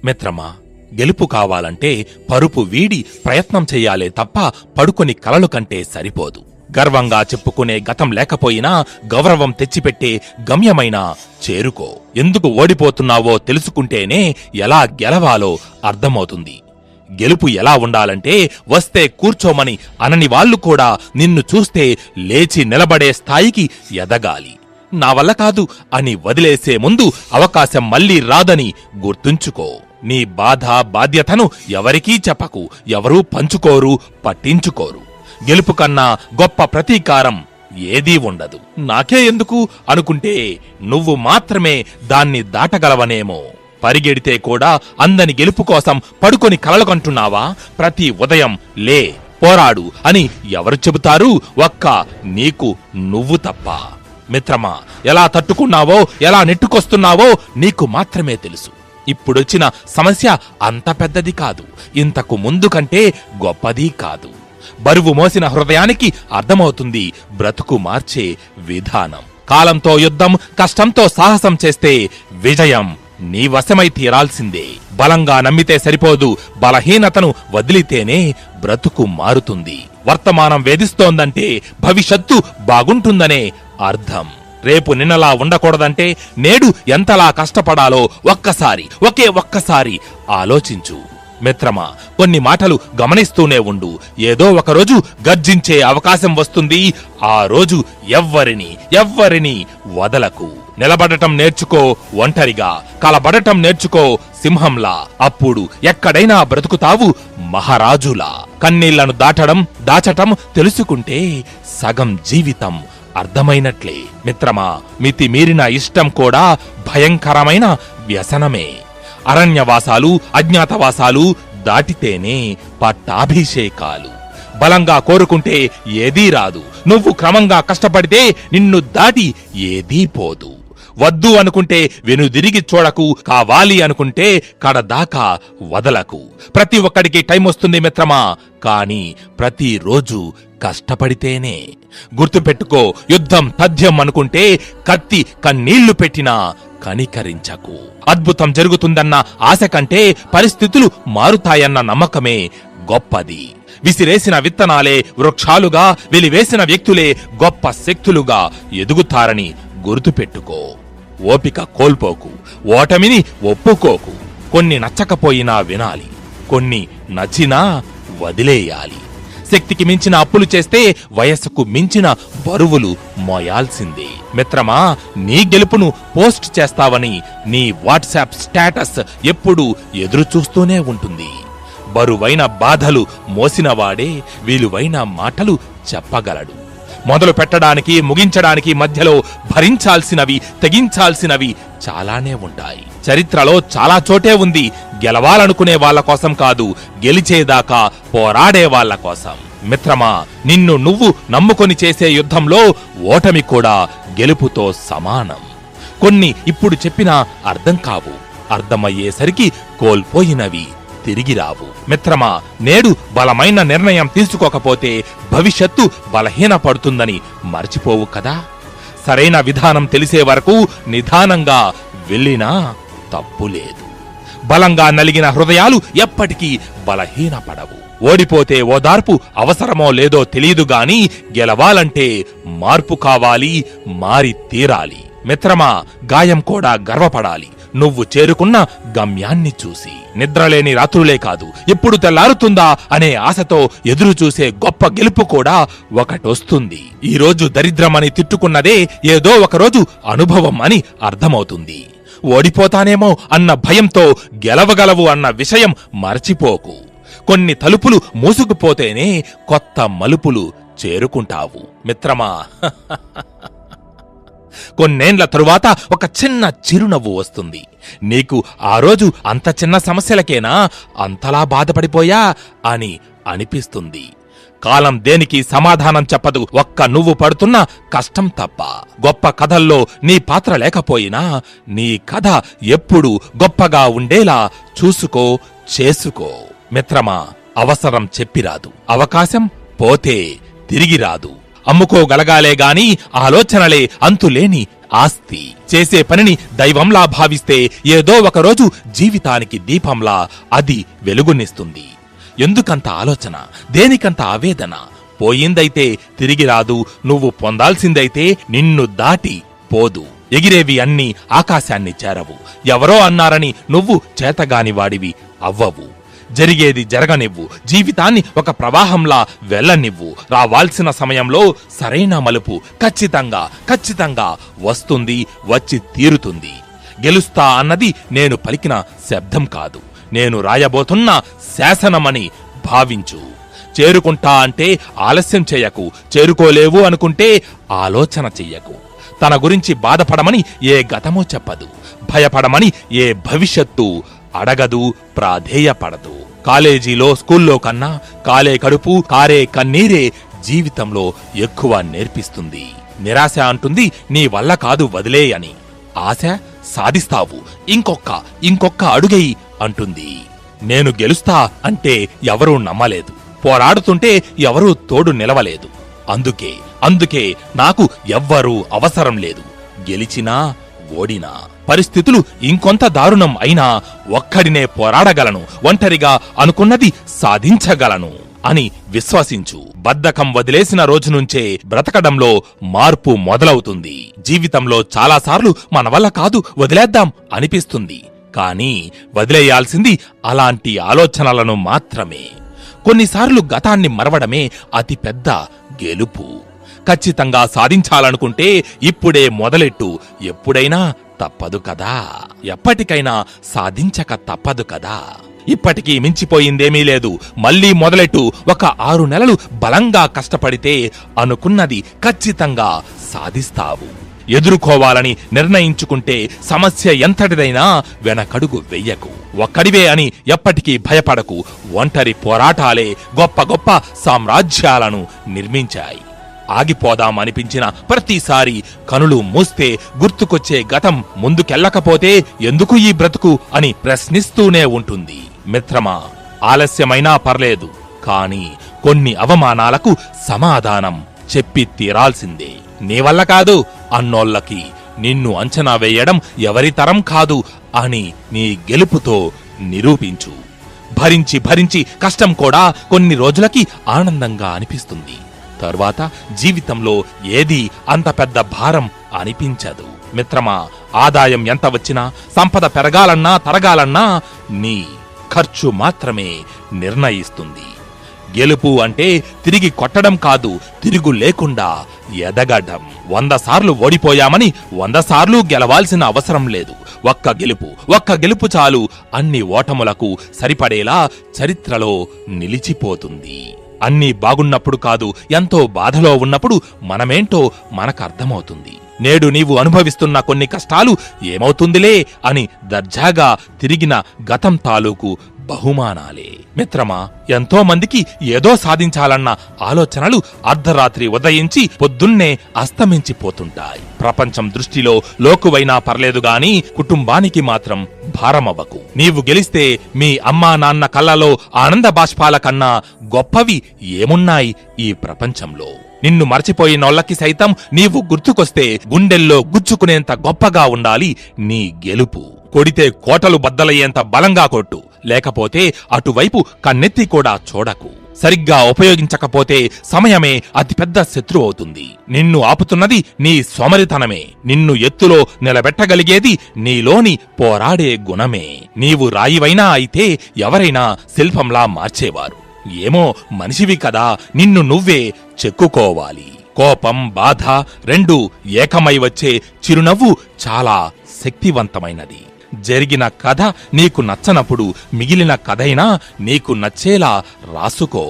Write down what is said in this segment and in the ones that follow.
మిత్రమా, గెలుపు కావాలంటే పరుపు వీడి ప్రయత్నం చెయ్యాలే తప్ప పడుకొని కలలు కంటే సరిపోదు. గర్వంగా చెప్పుకునే గతం లేకపోయినా గౌరవం తెచ్చిపెట్టే గమ్యమైనా చేరుకో. ఎందుకు ఓడిపోతున్నావో తెలుసుకుంటేనే ఎలా గెలవాలో అర్థమవుతుంది. గెలుపు ఎలా ఉండాలంటే వస్తే కూర్చోమని అనని వాళ్లు కూడా నిన్ను చూస్తే లేచి నిలబడే స్థాయికి ఎదగాలి. నా వల్ల కాదు అని వదిలేసే ముందు అవకాశం మళ్లీ రాదని గుర్తుంచుకో. నీ బాధ బాధ్యతను ఎవరికీ చెప్పకు, ఎవరూ పంచుకోరు, పట్టించుకోరు. గెలుపు కన్నా గొప్ప ప్రతీకారం ఏదీ ఉండదు. నాకే ఎందుకు అనుకుంటే నువ్వు మాత్రమే దాన్ని దాటగలవనేమో. పరిగెడితే కూడా అందని గెలుపు కోసం పడుకొని కలలుకంటున్నావా? ప్రతి ఉదయం లే, పోరాడు అని ఎవరు చెబుతారు? ఒక్క నీకు నువ్వు తప్ప. మిత్రమా, ఎలా తట్టుకున్నావో, ఎలా నెట్టుకొస్తున్నావో నీకు మాత్రమే తెలుసు. ఇప్పుడొచ్చిన సమస్య అంత పెద్దది కాదు, ఇంతకు ముందు కంటే గొప్పది కాదు. బరువు మోసిన హృదయానికి అర్థమవుతుంది బ్రతుకు మార్చే విధానం. కాలంతో యుద్ధం, కష్టంతో సాహసం చేస్తే విజయం నీ వశమై తీరాల్సిందే. బలంగా నమ్మితే సరిపోదు, బలహీనతను వదిలితేనే బ్రతుకు మారుతుంది. వర్తమానం వేధిస్తోందంటే భవిష్యత్తు బాగుంటుందనే అర్థం. రేపు నిన్నలా ఉండకూడదంటే నేడు ఎంతలా కష్టపడాలో ఒకే ఒక్కసారి ఆలోచించు. మిత్రమా, కొన్ని మాటలు గమనిస్తూనే ఉండు. ఏదో ఒకరోజు గర్జించే అవకాశం వస్తుంది. ఆ రోజు ఎవ్వరిని వదలకు. నిలబడటం నేర్చుకో ఒంటరిగా, కలబడటం నేర్చుకో సింహంలా. అప్పుడు ఎక్కడైనా బ్రతుకుతావు మహారాజులా. కన్నీళ్లను దాచటం తెలుసుకుంటే సగం జీవితం అర్థమైనట్లే. మిత్రమా, మితిమీరిన ఇష్టం కూడా భయంకరమైన వ్యసనమే. అరణ్యవాసాలు, అజ్ఞాతవాసాలు దాటితేనే పట్టాభిషేకాలు. బలంగా కోరుకుంటే ఏదీ రాదు. నువ్వు క్రమంగా కష్టపడితే నిన్ను దాటి ఏదీ పోదు. వద్దు అనుకుంటే వెనుదిరిగి చూడకు, కావాలి అనుకుంటే కడదాకా వదలకు. ప్రతి ఒక్కడికి టైం వస్తుంది మిత్రమా, కాని ప్రతిరోజు కష్టపడితేనే. గుర్తుపెట్టుకో, యుద్ధం తథ్యం అనుకుంటే కత్తి కన్నీళ్లు పెట్టినా కనికరించకు. అద్భుతం జరుగుతుందన్న ఆశ కంటే పరిస్థితులు మారుతాయన్న నమ్మకమే గొప్పది. విసిరేసిన విత్తనాలే వృక్షాలుగా, వెలివేసిన వ్యక్తులే గొప్ప శక్తులుగా ఎదుగుతారని గుర్తుపెట్టుకో. ఓపిక కోల్పోకు, ఓటమిని ఒప్పుకోకు. కొన్ని నచ్చకపోయినా వినాలి, కొన్ని నచ్చినా వదిలేయాలి. శక్తికి మించిన అప్పులు చేస్తే వయస్సుకు మించిన బరువులు మోయాల్సిందే. మిత్రమా, నీ గెలుపును పోస్ట్ చేస్తావని నీ వాట్సాప్ స్టేటస్ ఎప్పుడూ ఎదురు చూస్తూనే ఉంటుంది. బరువైన బాధలు మోసినవాడే విలువైన మాటలు చెప్పగలడు. మొదలు పెట్టడానికి ముగించడానికి మధ్యలో భరించాల్సినవి, తెగించాల్సినవి చాలానే ఉంటాయి. చరిత్రలో చాలా చోటే ఉంది గెలవాలనుకునే వాళ్ల కోసం కాదు, గెలిచేదాకా పోరాడే వాళ్ల కోసం. మిత్రమా, నిన్ను నువ్వు నమ్ముకొని చేసే యుద్ధంలో ఓటమి కూడా గెలుపుతో సమానం. కొన్ని ఇప్పుడు చెప్పినా అర్థం కావు, అర్థమయ్యేసరికి కోల్పోయినవి తిరిగి రావు. మిత్రమా, నేడు బలమైన నిర్ణయం తీసుకోకపోతే భవిష్యత్తు బలహీనపడుతుందని మర్చిపోవు కదా. సరైన విధానం తెలిసే వరకు నిదానంగా వెళ్ళినా తప్పులేదు. బలంగా నలిగిన హృదయాలు ఎప్పటికీ బలహీనపడవు. ఓడిపోతే ఓదార్పు అవసరమో లేదో తెలియదు గాని గెలవాలంటే మార్పు కావాలి, మారి తీరాలి. మిత్రమా, గాయం కూడా గర్వపడాలి నువ్వు చేరుకున్న గమ్యాన్ని చూసి. నిద్రలేని రాత్రులే కాదు, ఎప్పుడు తెల్లారుతుందా అనే ఆశతో ఎదురు చూసే గొప్ప గెలుపు కూడా ఒకటొస్తుంది. ఈ రోజు దరిద్రమని తిట్టుకున్నదే ఏదో ఒకరోజు అనుభవం అని అర్థమవుతుంది. ఓడిపోతానేమో అన్న భయంతో గెలవగలవు అన్న విషయం మర్చిపోకు. కొన్ని తలుపులు మూసుకుపోతేనే కొత్త మలుపులు చేరుకుంటావు. మిత్రమా, కొన్నేండ్ల తరువాత ఒక చిన్న చిరునవ్వు వస్తుంది. నీకు ఆ రోజు అంత చిన్న సమస్యలకేనా అంతలా బాధపడిపోయా అని అనిపిస్తుంది. కాలం దేనికి సమాధానం చెప్పదు, ఒక్క నువ్వు పడుతున్న కష్టం తప్ప. గొప్ప కథల్లో నీ పాత్ర లేకపోయినా నీ కథ ఎప్పుడు గొప్పగా ఉండేలా చూసుకో, చేసుకో. మిత్రమా, అవసరం చెప్పిరాదు, అవకాశం పోతే తిరిగి రాదు. అమ్ముకోగలగాలే గాని ఆలోచనలే అంతులేని ఆస్తి. చేసే పనిని దైవంలా భావిస్తే ఏదో ఒకరోజు జీవితానికి దీపంలా అది వెలుగునిస్తుంది. ఎందుకంత ఆలోచన, దేనికంత ఆవేదన? పోయిందైతే తిరిగి రాదు, నువ్వు పొందాల్సిందైతే నిన్ను దాటి పోదు. ఎగిరేవి అన్నీ ఆకాశాన్ని చేరవు. ఎవరో అన్నారని నువ్వు చేతగానివాడివి అవ్వవు. జరిగేది జరగనివ్వు. జీవితాన్ని ఒక ప్రవాహంలా వెళ్ళనివ్వు. రావాల్సిన సమయంలో సరైన మలుపు ఖచ్చితంగా వస్తుంది, వచ్చి తీరుతుంది. గెలుస్తా అన్నది నేను పలికిన శబ్దం కాదు, నేను రాయబోతున్న శాసనమని భావించు. చేరుకుంటా అంటే ఆలస్యం చెయ్యకు. చేరుకోలేవు అనుకుంటే ఆలోచన చెయ్యకు. తన గురించి బాధపడమని ఏ గతమూ చెప్పదు. భయపడమని ఏ భవిష్యత్తు అడగదు, ప్రాధేయపడదు. కాలేజీలో, స్కూల్లో కన్నా కాలే కడుపు, కారే కన్నీరే జీవితంలో ఎక్కువ నేర్పిస్తుంది. నిరాశ అంటుంది నీ వల్ల కాదు, వదిలే అని. ఆశ సాధిస్తావు, ఇంకొక్క అడుగెయ్యి అంటుంది. నేను గెలుస్తా అంటే ఎవరూ నమ్మలేదు. పోరాడుతుంటే ఎవరూ తోడు నిలవలేదు. అందుకే నాకు ఎవ్వరూ అవసరం లేదు. గెలిచినా ఓడినా పరిస్థితులు ఇంకొంత దారుణం అయినా ఒక్కడినే పోరాడగలను, ఒంటరిగా అనుకున్నది సాధించగలను అని విశ్వసించు. బద్ధకం వదిలేసిన రోజు నుంచే బ్రతకడంలో మార్పు మొదలవుతుంది. జీవితంలో చాలాసార్లు మన వల్ల కాదు, వదిలేద్దాం అనిపిస్తుంది. కానీ వదిలేయాల్సింది అలాంటి ఆలోచనలను మాత్రమే. కొన్నిసార్లు గతాన్ని మరవడమే అతిపెద్ద గెలుపు. ఖచ్చితంగా సాధించాలనుకుంటే ఇప్పుడే మొదలెట్టు. ఎప్పుడైనా తప్పదు కదా, ఎప్పటికైనా సాధించక తప్పదు కదా. ఇప్పటికీ మించిపోయిందేమీ లేదు. మళ్లీ మొదలెట్టు. ఒక 6 నెలలు బలంగా కష్టపడితే అనుకున్నది ఖచ్చితంగా సాధిస్తావు. ఎదుర్కోవాలని నిర్ణయించుకుంటే సమస్య ఎంతటిదైనా వెనకడుగు వెయ్యకు. ఒక్కడివే అని ఎప్పటికీ భయపడకు. ఒంటరి పోరాటాలే గొప్ప సామ్రాజ్యాలను నిర్మించాయి. ఆగిపోదామనిపించిన ప్రతిసారి కనులు మూస్తే గుర్తుకొచ్చే గతం ముందుకెళ్లకపోతే ఎందుకు ఈ బ్రతుకు అని ప్రశ్నిస్తూనే ఉంటుంది. మిత్రమా, ఆలస్యమైనా పర్లేదు, కాని కొన్ని అవమానాలకు సమాధానం చెప్పి తీరాల్సిందే. నీ వల్ల కాదు అన్నోళ్ళకి నిన్ను అంచనా వేయడం ఎవరితరం కాదు అని నీ గెలుపుతో నిరూపించు. భరించి కష్టం కూడా కొన్ని రోజులకి ఆనందంగా అనిపిస్తుంది. తరువాత జీవితంలో ఏదీ అంత పెద్ద భారం అనిపించదు. మిత్రమా, ఆదాయం ఎంత వచ్చినా, సంపద పెరగాలన్నా తరగాలన్నా నీ ఖర్చు మాత్రమే నిర్ణయిస్తుంది. గెలుపు అంటే తిరిగి కొట్టడం కాదు, తిరుగు లేకుండా ఎదగడం. 100 సార్లు ఓడిపోయామని 100 సార్లు గెలవాల్సిన అవసరం లేదు. ఒక్క గెలుపు చాలు అన్ని ఓటములకు సరిపడేలా చరిత్రలో నిలిచిపోతుంది. అన్నీ బాగున్నప్పుడు కాదు, ఎంతో బాధలో ఉన్నప్పుడు మనమేంటో మనకర్థమవుతుంది. నేడు నీవు అనుభవిస్తున్న కొన్ని కష్టాలు ఏమవుతుందిలే అని దర్జాగా తిరిగిన గతం తాలూకు బహుమానాలే. మిత్రమా, ఎంతో మందికి ఏదో సాధించాలన్న ఆలోచనలు అర్ధరాత్రి ఉదయించి పొద్దున్నే అస్తమించిపోతుంటాయి. ప్రపంచం దృష్టిలో లోకువైనా పర్లేదు గాని కుటుంబానికి మాత్రం భారమవ్వకు. నీవు గెలిస్తే మీ అమ్మా నాన్న కళ్ళలో ఆనంద బాష్పాల కన్నా గొప్పవి ఏమున్నాయి ఈ ప్రపంచంలో? నిన్ను మర్చిపోయినోళ్ళకి సైతం నీవు గుర్తుకొస్తే గుండెల్లో గుచ్చుకునేంత గొప్పగా ఉండాలి నీ గెలుపు. కొడితే కోటలు బద్దలయ్యేంత బలంగా కొట్టు, లేకపోతే అటువైపు కన్నెత్తి కూడా చూడకు. సరిగ్గా ఉపయోగించకపోతే సమయమే అతిపెద్ద శత్రు అవుతుంది. నిన్ను ఆపుతున్నది నీ సోమరితనమే. నిన్ను ఎత్తులో నిలబెట్టగలిగేది నీలోని పోరాడే గుణమే. నీవు రాయివైనా అయితే ఎవరైనా శిల్పంలా మార్చేవారు. ఏమో, మనిషివి కదా, నిన్ను నువ్వే చెక్కుకోవాలి. కోపం, బాధ రెండూ ఏకమై వచ్చే చిరునవ్వు చాలా శక్తివంతమైనది. జరిగిన కథ నీకు నచ్చనప్పుడు మిగిలిన కథైనా నీకు నచ్చేలా రాసుకో.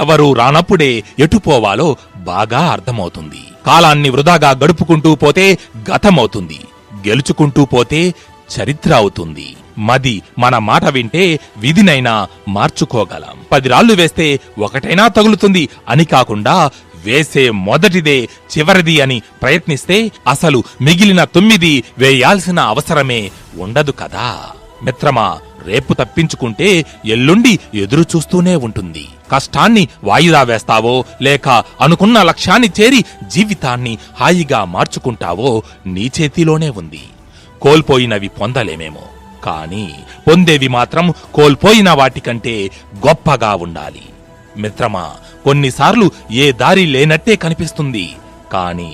ఎవరూ రానప్పుడే ఎటుపోవాలో బాగా అర్థమవుతుంది. కాలాన్ని వృధాగా గడుపుకుంటూ పోతే గతమవుతుంది, గెలుచుకుంటూ పోతే చరిత్ర అవుతుంది. మన మాట వింటే విధినైనా మార్చుకోగలం. 10 రాళ్లు వేస్తే ఒకటైనా తగులుతుంది అని కాకుండా వేసే మొదటిదే చివరిది అని ప్రయత్నిస్తే అసలు మిగిలిన 9 వేయాల్సిన అవసరమే ఉండదు కదా. మిత్రమా, రేపు తప్పించుకుంటే ఎల్లుండి ఎదురు చూస్తూనే ఉంటుంది. కష్టాన్ని వాయిదా వేస్తావో లేక అనుకున్న లక్ష్యాన్ని చేరి జీవితాన్ని హాయిగా మార్చుకుంటావో నీ చేతిలోనే ఉంది. కోల్పోయినవి పొందలేమేమో, కానీ పొందేవి మాత్రం కోల్పోయిన వాటికంటే గొప్పగా ఉండాలి. మిత్రమా, కొన్నిసార్లు ఏ దారి లేనట్టే కనిపిస్తుంది, కానీ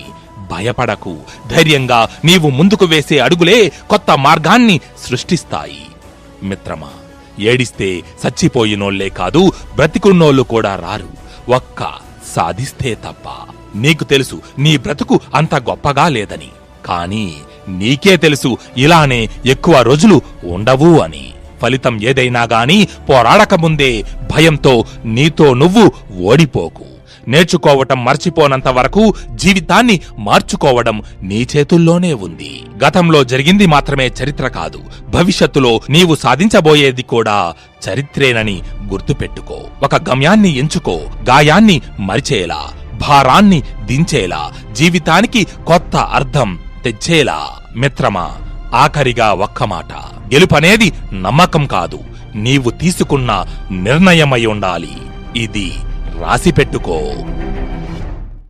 భయపడకు. ధైర్యంగా నీవు ముందుకు వేసే అడుగులే కొత్త మార్గాన్ని సృష్టిస్తాయి. మిత్రమా, ఏడిస్తే చచ్చిపోయినోళ్లే కాదు, బ్రతికున్నోళ్లు కూడా రారు, ఒక్క సాధిస్తే తప్ప. నీకు తెలుసు నీ బ్రతుకు అంత గొప్పగా లేదని, కానీ నీకే తెలుసు ఇలానే ఎక్కువ రోజులు ఉండవు అని. ఫలితం ఏదైనా గాని పోరాడకముందే భయంతో నీతో నువ్వు ఓడిపోకు. నేర్చుకోవటం మర్చిపోనంత వరకు జీవితాన్ని మార్చుకోవడం నీ చేతుల్లోనే ఉంది. గతంలో జరిగింది మాత్రమే చరిత్ర కాదు, భవిష్యత్తులో నీవు సాధించబోయేది కూడా చరిత్రేనని గుర్తుపెట్టుకో. ఒక గమ్యాన్ని ఎంచుకో, గాయాన్ని మరిచేలా, భారాన్ని దించేలా, జీవితానికి కొత్త అర్థం తెచ్చేలా. మిత్రమా, ఆఖరిగా ఒక్క మాట, గెలుపనేది నమ్మకం కాదు, నీవు తీసుకున్న నిర్ణయమై ఉండాలి. ఇది రాసిపెట్టుకో.